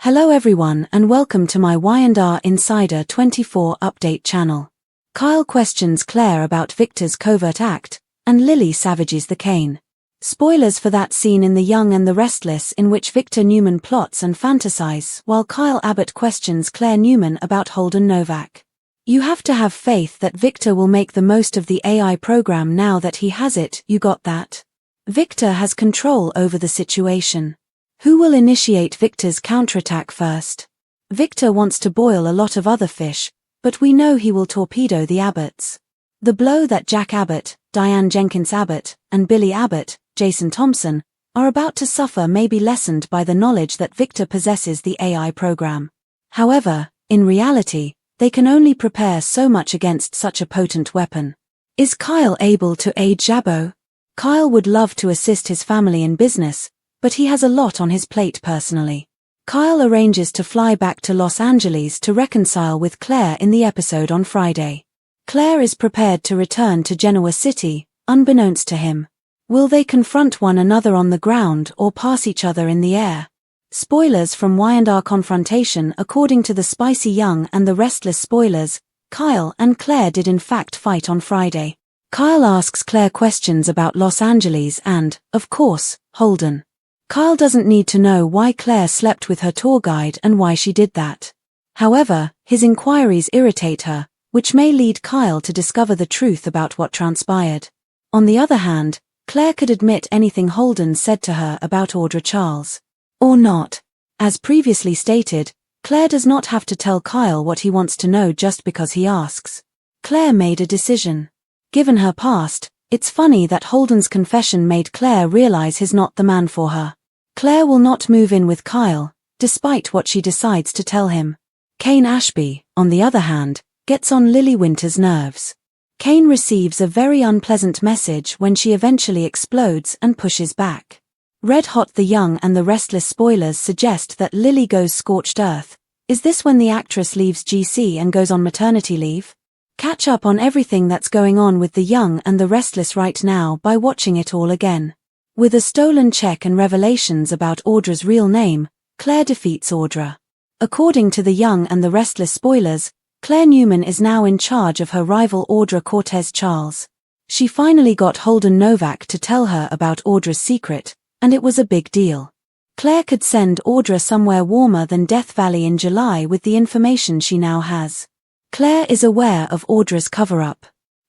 Hello everyone and welcome to my Y&R Insider 24 update channel. Kyle questions Claire about Victor's covert act, and Lily savages the cane. Spoilers for that scene in The Young and the Restless in which Victor Newman plots and fantasizes while Kyle Abbott questions Claire Newman about Holden Novak. You have to have faith that Victor will make the most of the AI program now that he has it, you got that? Victor has control over the situation. Who will initiate Victor's counterattack first? Victor wants to boil a lot of other fish, but we know he will torpedo the Abbotts. The blow that Jack Abbott, Diane Jenkins Abbott, and Billy Abbott, Jason Thompson, are about to suffer may be lessened by the knowledge that Victor possesses the AI program. However, in reality, they can only prepare so much against such a potent weapon. Is Kyle able to aid Jabbo? Kyle would love to assist his family in business, but he has a lot on his plate personally. Kyle arranges to fly back to Los Angeles to reconcile with Claire in the episode on Friday. Claire is prepared to return to Genoa City, unbeknownst to him. Will they confront one another on the ground or pass each other in the air? Spoilers from Y&R confrontation. According to the Spicy Young and the Restless spoilers, Kyle and Claire did in fact fight on Friday. Kyle asks Claire questions about Los Angeles and, of course, Holden. Kyle doesn't need to know why Claire slept with her tour guide and why she did that. However, his inquiries irritate her, which may lead Kyle to discover the truth about what transpired. On the other hand, Claire could admit anything Holden said to her about Audra Charles. Or not. As previously stated, Claire does not have to tell Kyle what he wants to know just because he asks. Claire made a decision. Given her past, it's funny that Holden's confession made Claire realize he's not the man for her. Claire will not move in with Kyle, despite what she decides to tell him. Kane Ashby, on the other hand, gets on Lily Winter's nerves. Kane receives a very unpleasant message when she eventually explodes and pushes back. Red Hot The Young and the Restless spoilers suggest that Lily goes scorched earth. Is this when the actress leaves GC and goes on maternity leave? Catch up on everything that's going on with The Young and the Restless right now by watching it all again. With a stolen check and revelations about Audra's real name, Claire defeats Audra. According to The Young and the Restless spoilers, Claire Newman is now in charge of her rival Audra Cortez Charles. She finally got Holden Novak to tell her about Audra's secret, and it was a big deal. Claire could send Audra somewhere warmer than Death Valley in July with the information she now has. Claire is aware of Audra's cover-up.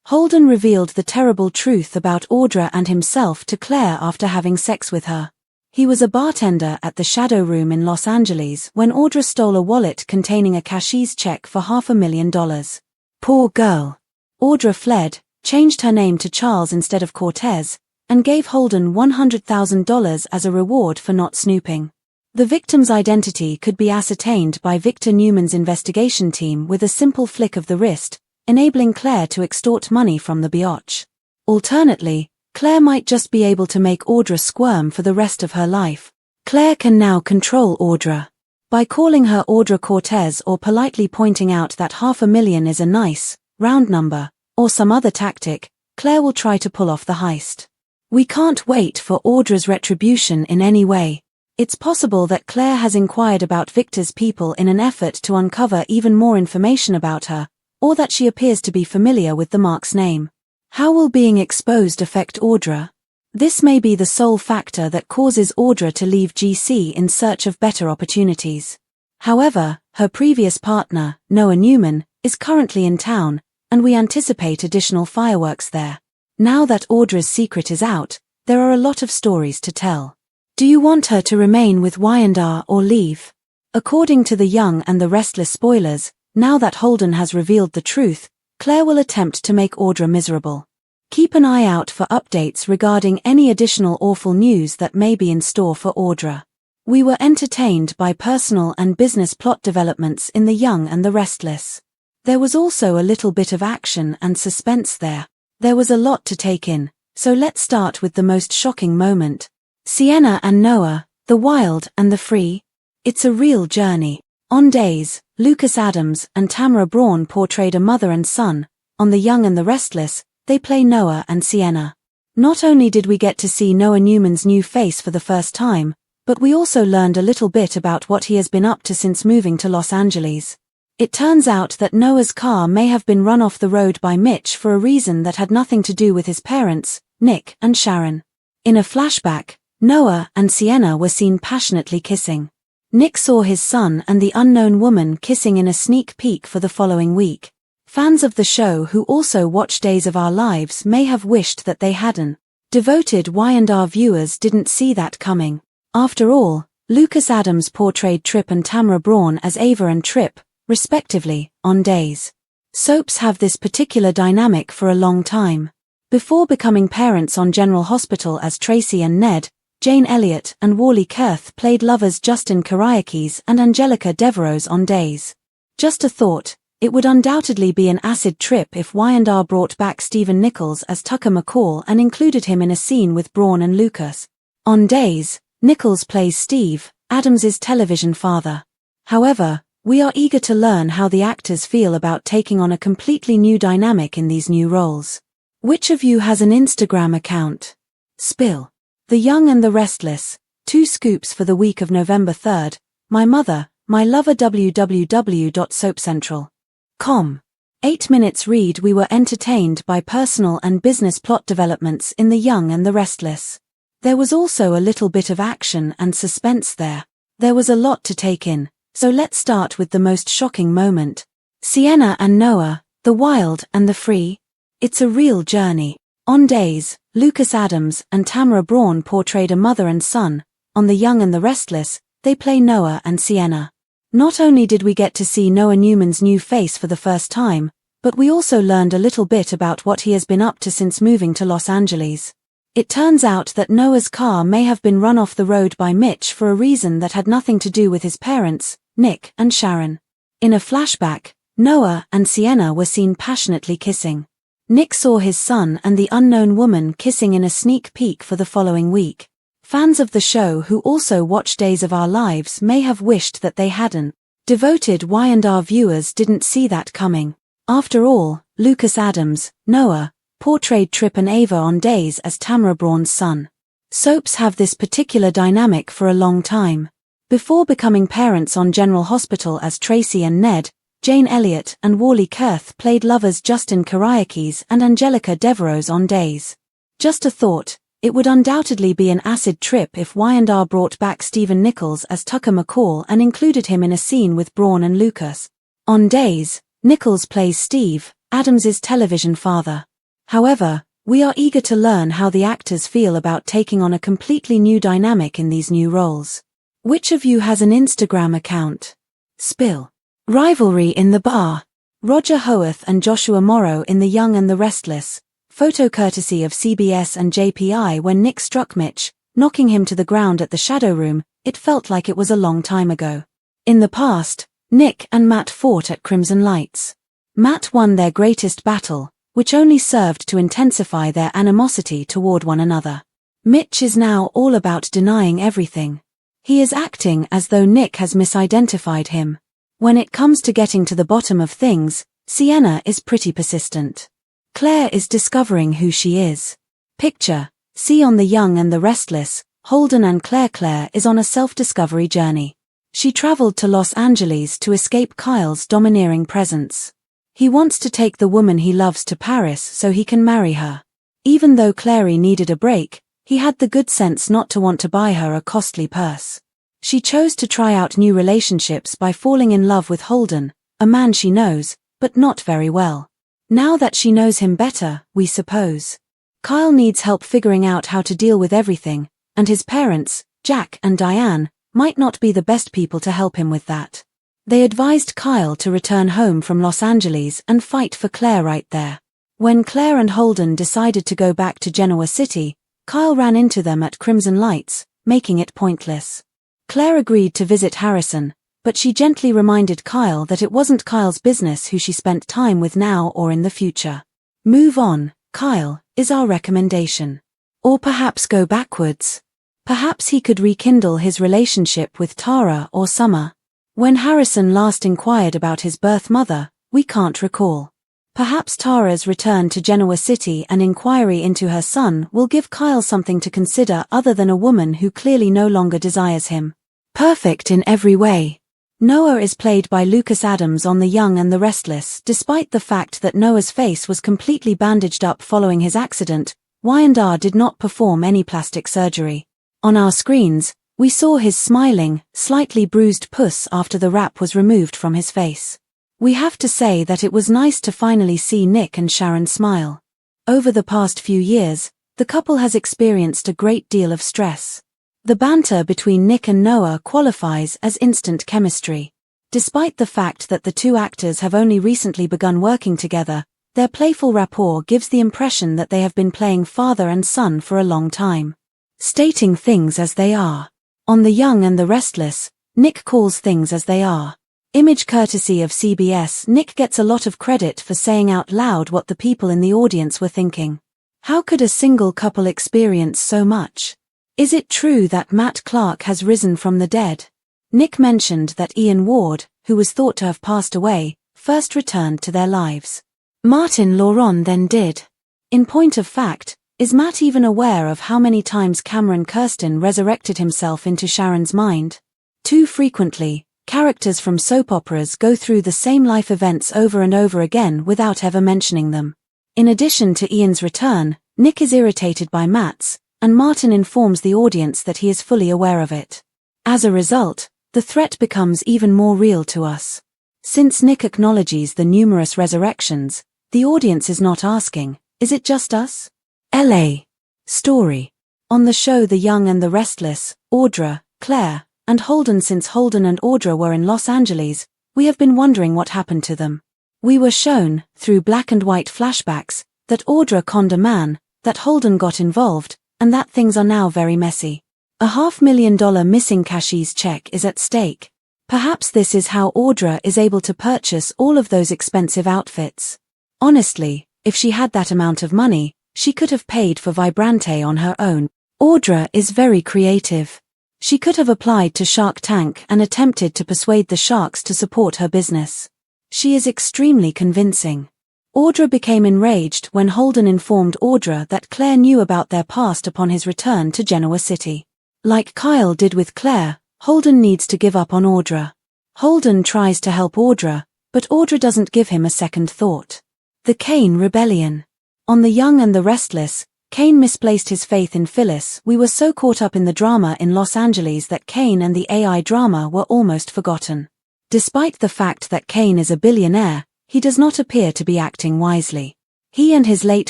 Holden revealed the terrible truth about Audra and himself to Claire after having sex with her. He was a bartender at the Shadow Room in Los Angeles when Audra stole a wallet containing a cashier's check for $500,000. Poor girl. Audra fled, changed her name to Charles instead of Cortez, and gave Holden $100,000 as a reward for not snooping. The victim's identity could be ascertained by Victor Newman's investigation team with a simple flick of the wrist, enabling Claire to extort money from the biatch. Alternately, Claire might just be able to make Audra squirm for the rest of her life. Claire can now control Audra. By calling her Audra Cortez or politely pointing out that $500,000 is a nice, round number, or some other tactic, Claire will try to pull off the heist. We can't wait for Audra's retribution in any way. It's possible that Claire has inquired about Victor's people in an effort to uncover even more information about her, or that she appears to be familiar with the mark's name. How will being exposed affect Audra? This may be the sole factor that causes Audra to leave GC in search of better opportunities. However, her previous partner, Noah Newman, is currently in town, and we anticipate additional fireworks there. Now that Audra's secret is out, there are a lot of stories to tell. Do you want her to remain with Y&R or leave? According to The Young and the Restless spoilers, now that Holden has revealed the truth, Claire will attempt to make Audra miserable. Keep an eye out for updates regarding any additional awful news that may be in store for Audra. We were entertained by personal and business plot developments in The Young and the Restless. There was also a little bit of action and suspense there. There was a lot to take in, so let's start with the most shocking moment. Sienna and Noah, the wild and the free. It's a real journey. On Days, Lucas Adams and Tamara Braun portrayed a mother and son. On The Young and the Restless, they play Noah and Sienna. Not only did we get to see Noah Newman's new face for the first time, But we also learned a little bit about what he has been up to since moving to Los Angeles. It turns out that Noah's car may have been run off the road by Mitch for a reason that had nothing to do with his parents, Nick and Sharon. In a flashback, Noah and Sienna were seen passionately kissing. Nick saw his son and the unknown woman kissing in a sneak peek for the following week. Fans of the show who also watch Days of Our Lives may have wished that they hadn't. Devoted Y&R viewers didn't see that coming. After all, Lucas Adams portrayed Trip and Tamara Braun as Ava and Trip, respectively, on Days. Soaps have this particular dynamic for a long time. Before becoming parents on General Hospital as Tracy and Ned, Jane Elliott and Wally Kurth played lovers Justin Kariakis and Angelica Devereaux on Days. Just a thought, it would undoubtedly be an acid trip if Y&R brought back Stephen Nichols as Tucker McCall and included him in a scene with Braun and Lucas. On Days, Nichols plays Steve, Adams's television father. However, we are eager to learn how the actors feel about taking on a completely new dynamic in these new roles. Which of you has an Instagram account? Spill. The Young and the Restless, 2 scoops for the week of November 3rd, My Mother, My Lover www.soapcentral.com. 8 minutes read. We were entertained by personal and business plot developments in The Young and the Restless. There was also a little bit of action and suspense there. There was a lot to take in, so let's start with the most shocking moment. Sienna and Noah, the wild and the free. It's a real journey. On Days, Lucas Adams and Tamara Braun portrayed a mother and son. On The Young and the Restless, they play Noah and Sienna. Not only did we get to see Noah Newman's new face for the first time, but we also learned a little bit about what he has been up to since moving to Los Angeles. It turns out that Noah's car may have been run off the road by Mitch for a reason that had nothing to do with his parents, Nick and Sharon. In a flashback, Noah and Sienna were seen passionately kissing. Nick saw his son and the unknown woman kissing in a sneak peek for the following week. Fans of the show who also watch Days of Our Lives may have wished that they hadn't. Devoted Y&R viewers didn't see that coming. After all, Lucas Adams, Noah, portrayed Trip and Ava on Days as Tamara Braun's son. Soaps have this particular dynamic for a long time. Before becoming parents on General Hospital as Tracy and Ned, Jane Elliott and Wally Kurth played lovers Justin Kariakis and Angelica Devereaux on Days. Just a thought, it would undoubtedly be an acid trip if Y&R brought back Stephen Nichols as Tucker McCall and included him in a scene with Braun and Lucas. On Days, Nichols plays Steve, Adams's television father. However, we are eager to learn how the actors feel about taking on a completely new dynamic in these new roles. Which of you has an Instagram account? Spill. Rivalry in the bar. Roger Howarth and Joshua Morrow in The Young and the Restless. Photo courtesy of CBS and JPI. When Nick struck Mitch, knocking him to the ground at the Shadow Room, it felt like it was a long time ago. In the past, Nick and Matt fought at Crimson Lights. Matt won their greatest battle, which only served to intensify their animosity toward one another. Mitch is now all about denying everything. He is acting as though Nick has misidentified him. When it comes to getting to the bottom of things, Sienna is pretty persistent. Claire is discovering who she is. Picture, see on The Young and the Restless, Holden and Claire is on a self-discovery journey. She traveled to Los Angeles to escape Kyle's domineering presence. He wants to take the woman he loves to Paris so he can marry her. Even though Claire needed a break, he had the good sense not to want to buy her a costly purse. She chose to try out new relationships by falling in love with Holden, a man she knows, but not very well. Now that she knows him better, we suppose. Kyle needs help figuring out how to deal with everything, and his parents, Jack and Diane, might not be the best people to help him with that. They advised Kyle to return home from Los Angeles and fight for Claire right there. When Claire and Holden decided to go back to Genoa City, Kyle ran into them at Crimson Lights, making it pointless. Claire agreed to visit Harrison, but she gently reminded Kyle that it wasn't Kyle's business who she spent time with now or in the future. Move on, Kyle, is our recommendation. Or perhaps go backwards. Perhaps he could rekindle his relationship with Tara or Summer. When Harrison last inquired about his birth mother, we can't recall. Perhaps Tara's return to Genoa City and inquiry into her son will give Kyle something to consider other than a woman who clearly no longer desires him. Perfect in every way. Noah is played by Lucas Adams on The Young and the Restless. Despite the fact that Noah's face was completely bandaged up following his accident, Y&R did not perform any plastic surgery. On our screens, we saw his smiling, slightly bruised puss after the wrap was removed from his face. We have to say that it was nice to finally see Nick and Sharon smile. Over the past few years, the couple has experienced a great deal of stress. The banter between Nick and Noah qualifies as instant chemistry. Despite the fact that the two actors have only recently begun working together, their playful rapport gives the impression that they have been playing father and son for a long time. Stating things as they are. On The Young and the Restless, Nick calls things as they are. Image courtesy of CBS. Nick gets a lot of credit for saying out loud what the people in the audience were thinking. How could a single couple experience so much? Is it true that Matt Clark has risen from the dead? Nick mentioned that Ian Ward, who was thought to have passed away, first returned to their lives. Martin Laurent then did. In point of fact, is Matt even aware of how many times Cameron Kirsten resurrected himself into Sharon's mind? Too frequently, characters from soap operas go through the same life events over and over again without ever mentioning them. In addition to Ian's return, Nick is irritated by Matt's, and Martin informs the audience that he is fully aware of it. As a result, the threat becomes even more real to us. Since Nick acknowledges the numerous resurrections, the audience is not asking, is it just us? LA. Story. On the show The Young and the Restless, Audra, Claire, and Holden. Since Holden and Audra were in Los Angeles, we have been wondering what happened to them. We were shown, through black and white flashbacks, that Audra conned a man, that Holden got involved, and that things are now very messy. A $500,000 missing cashier's check is at stake. Perhaps this is how Audra is able to purchase all of those expensive outfits. Honestly, if she had that amount of money, she could have paid for Vibrante on her own. Audra is very creative. She could have applied to Shark Tank and attempted to persuade the sharks to support her business. She is extremely convincing. Audra became enraged when Holden informed Audra that Claire knew about their past upon his return to Genoa City. Like Kyle did with Claire, Holden needs to give up on Audra. Holden tries to help Audra, but Audra doesn't give him a second thought. The Kane Rebellion. On The Young and the Restless, Kane misplaced his faith in Phyllis. We were so caught up in the drama in Los Angeles that Kane and the AI drama were almost forgotten. Despite the fact that Kane is a billionaire, he does not appear to be acting wisely. He and his late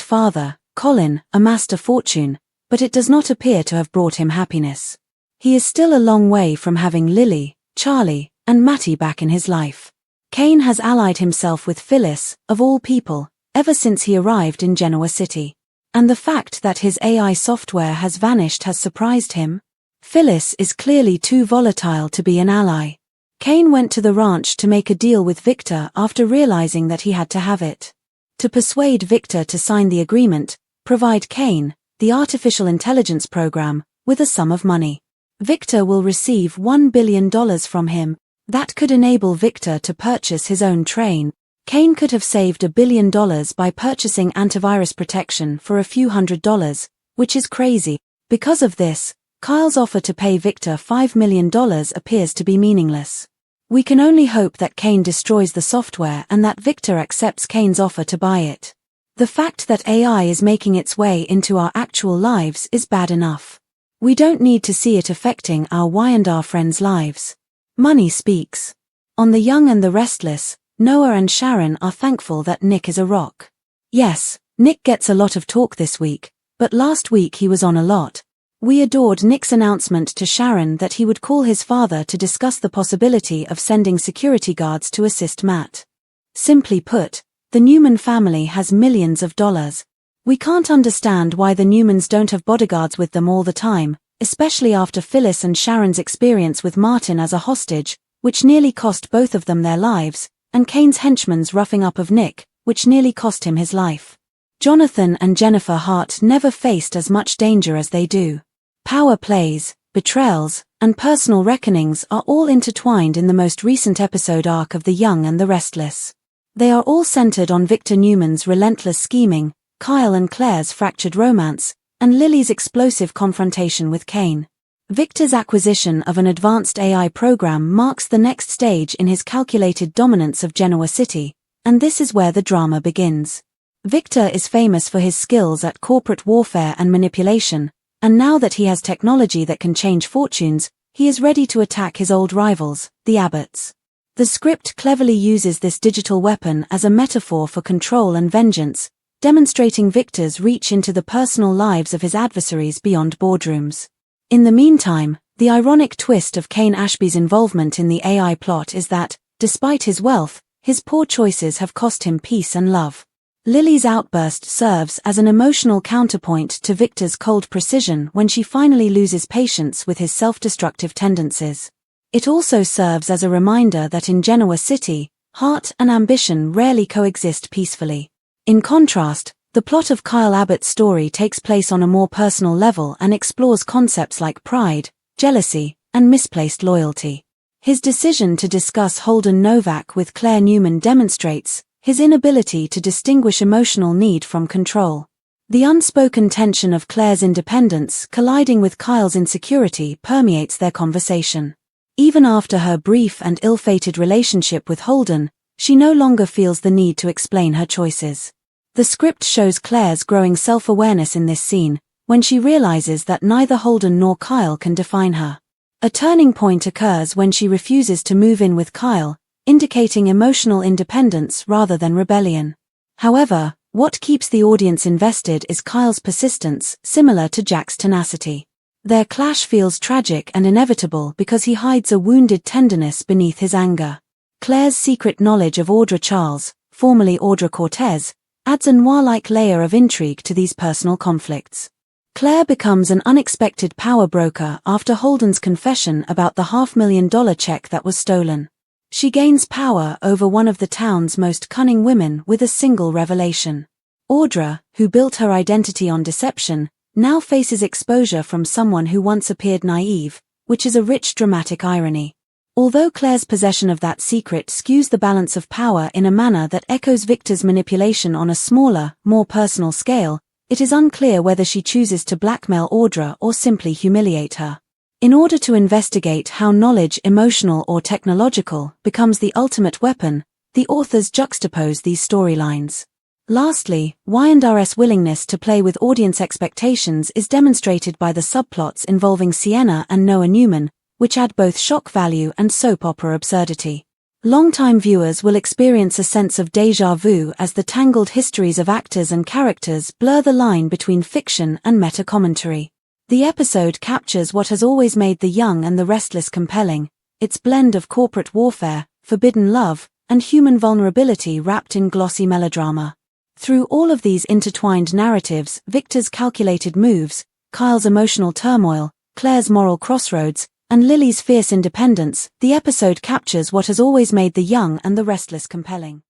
father, Colin, amassed a fortune, but it does not appear to have brought him happiness. He is still a long way from having Lily, Charlie, and Matty back in his life. Kane has allied himself with Phyllis, of all people, ever since he arrived in Genoa City. And the fact that his AI software has vanished has surprised him. Phyllis is clearly too volatile to be an ally. Kane went to the ranch to make a deal with Victor after realizing that he had to have it. To persuade Victor to sign the agreement, provide Kane, the artificial intelligence program, with a sum of money. Victor will receive $1 billion from him. That could enable Victor to purchase his own train. Kane could have saved $1 billion by purchasing antivirus protection for a few $100, which is crazy. Because of this, Kyle's offer to pay Victor $5 million appears to be meaningless. We can only hope that Kane destroys the software and that Victor accepts Kane's offer to buy it. The fact that AI is making its way into our actual lives is bad enough. We don't need to see it affecting our Y&R friends' lives. Money speaks. On The Young and the Restless, Noah and Sharon are thankful that Nick is a rock. Yes, Nick gets a lot of talk this week, but last week he was on a lot. We adored Nick's announcement to Sharon that he would call his father to discuss the possibility of sending security guards to assist Matt. Simply put, the Newman family has millions of dollars. We can't understand why the Newmans don't have bodyguards with them all the time, especially after Phyllis and Sharon's experience with Martin as a hostage, which nearly cost both of them their lives, and Kane's henchman's roughing up of Nick, which nearly cost him his life. Jonathan and Jennifer Hart never faced as much danger as they do. Power plays, betrayals, and personal reckonings are all intertwined in the most recent episode arc of The Young and the Restless. They are all centered on Victor Newman's relentless scheming, Kyle and Claire's fractured romance, and Lily's explosive confrontation with Kane. Victor's acquisition of an advanced AI program marks the next stage in his calculated dominance of Genoa City, and this is where the drama begins. Victor is famous for his skills at corporate warfare and manipulation, and now that he has technology that can change fortunes, he is ready to attack his old rivals, the Abbotts. The script cleverly uses this digital weapon as a metaphor for control and vengeance, demonstrating Victor's reach into the personal lives of his adversaries beyond boardrooms. In the meantime, the ironic twist of Kane Ashby's involvement in the AI plot is that, despite his wealth, his poor choices have cost him peace and love. Lily's outburst serves as an emotional counterpoint to Victor's cold precision when she finally loses patience with his self-destructive tendencies. It also serves as a reminder that in Genoa City, heart and ambition rarely coexist peacefully. In contrast, the plot of Kyle Abbott's story takes place on a more personal level and explores concepts like pride, jealousy, and misplaced loyalty. His decision to discuss Holden Novak with Claire Newman demonstrates his inability to distinguish emotional need from control. The unspoken tension of Claire's independence colliding with Kyle's insecurity permeates their conversation. Even after her brief and ill-fated relationship with Holden, she no longer feels the need to explain her choices. The script shows Claire's growing self-awareness in this scene, when she realizes that neither Holden nor Kyle can define her. A turning point occurs when she refuses to move in with Kyle, indicating emotional independence rather than rebellion. However, what keeps the audience invested is Kyle's persistence, similar to Jack's tenacity. Their clash feels tragic and inevitable because he hides a wounded tenderness beneath his anger. Claire's secret knowledge of Audra Charles, formerly Audra Cortez, adds a noir-like layer of intrigue to these personal conflicts. Claire becomes an unexpected power broker after Holden's confession about the $500,000 check that was stolen. She gains power over one of the town's most cunning women with a single revelation. Audra, who built her identity on deception, now faces exposure from someone who once appeared naive, which is a rich dramatic irony. Although Claire's possession of that secret skews the balance of power in a manner that echoes Victor's manipulation on a smaller, more personal scale, it is unclear whether she chooses to blackmail Audra or simply humiliate her. In order to investigate how knowledge, emotional or technological, becomes the ultimate weapon, the authors juxtapose these storylines. Lastly, Y&R's willingness to play with audience expectations is demonstrated by the subplots involving Sienna and Noah Newman, which add both shock value and soap opera absurdity. Longtime viewers will experience a sense of déjà vu as the tangled histories of actors and characters blur the line between fiction and meta-commentary. The episode captures what has always made The Young and the Restless compelling, its blend of corporate warfare, forbidden love, and human vulnerability wrapped in glossy melodrama. Through all of these intertwined narratives, Victor's calculated moves, Kyle's emotional turmoil, Claire's moral crossroads, and Lily's fierce independence, the episode captures what has always made The Young and the Restless compelling.